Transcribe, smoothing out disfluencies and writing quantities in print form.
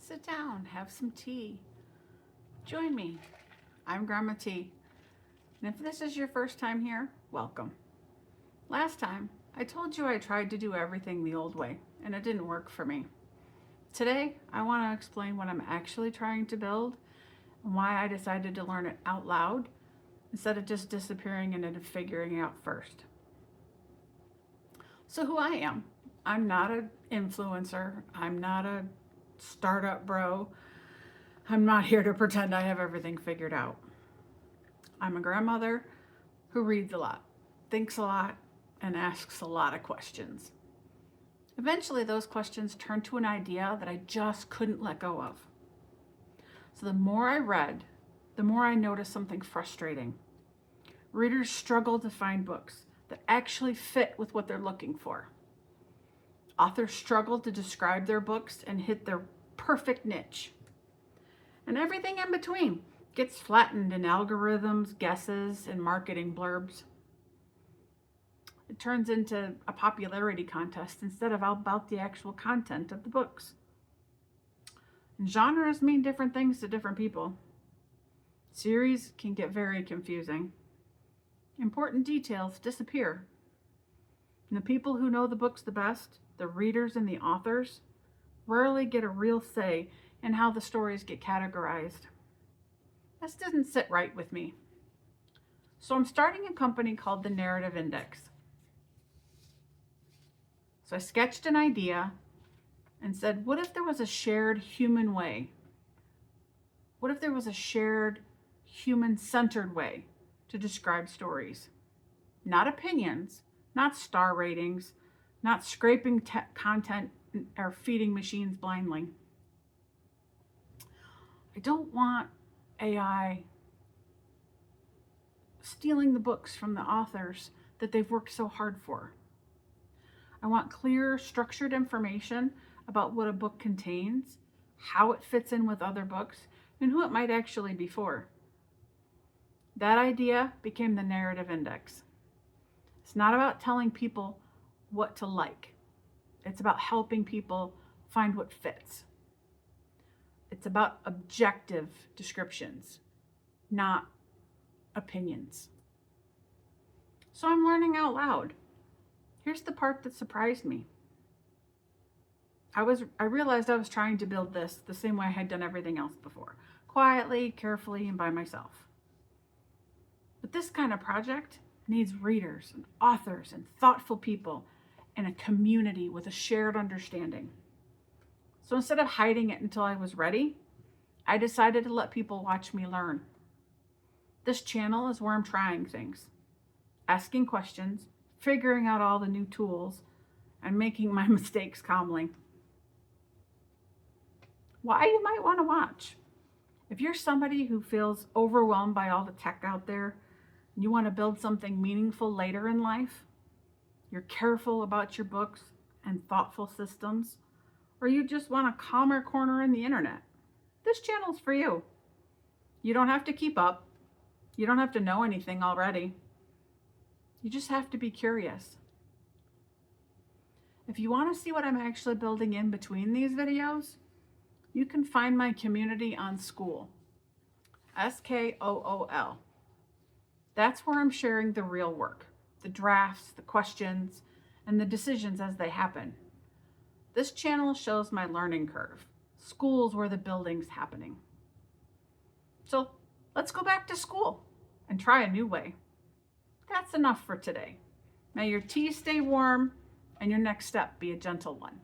Sit down, have some tea. Join me. I'm Grandma T. And if this is your first time here, welcome. Last time, I told you I tried to do everything the old way, and it didn't work for me. Today, I want to explain what I'm actually trying to build and why I decided to learn it out loud instead of just disappearing into figuring it out first. So who I am. I'm not an influencer. I'm not a startup bro. I'm not here to pretend I have everything figured out. I'm a grandmother who reads a lot, thinks a lot, and asks a lot of questions. Eventually, those questions turned to an idea that I just couldn't let go of. So the more I read, the more I noticed something frustrating. Readers struggle to find books that actually fit with what they're looking for. Authors struggle to describe their books and hit their perfect niche. And everything in between gets flattened in algorithms, guesses, and marketing blurbs. It turns into a popularity contest instead of about the actual content of the books. And genres mean different things to different people. Series can get very confusing. Important details disappear. And the people who know the books the best, the readers and the authors, rarely get a real say in how the stories get categorized. This doesn't sit right with me. So I'm starting a company called the Narrative Index. So I sketched an idea and said, what if there was a shared human way? What if there was a shared human-centered way to describe stories? Not opinions, not star ratings, not scraping content or feeding machines blindly. I don't want AI stealing the books from the authors that they've worked so hard for. I want clear, structured information about what a book contains, how it fits in with other books, and who it might actually be for. That idea became the Narrative Index. It's not about telling people what to like. It's about helping people find what fits. It's about objective descriptions, not opinions. So I'm learning out loud. Here's the part that surprised me. I realized I was trying to build this the same way I had done everything else before, quietly, carefully, and by myself. But this kind of project needs readers and authors and thoughtful people and a community with a shared understanding. So instead of hiding it until I was ready, I decided to let people watch me learn. This channel is where I'm trying things, asking questions, figuring out all the new tools, and making my mistakes calmly. Why you might want to watch. If you're somebody who feels overwhelmed by all the tech out there, and you want to build something meaningful later in life, you're careful about your books and thoughtful systems, or you just want a calmer corner in the internet, this channel's for you. You don't have to keep up. You don't have to know anything already. You just have to be curious. If you want to see what I'm actually building in between these videos, you can find my community on Skool, Skool. That's where I'm sharing the real work, the drafts, the questions, and the decisions as they happen. This channel shows my learning curve. Skool's where the building's happening. So let's go back to school and try a new way. That's enough for today. May your tea stay warm and your next step be a gentle one.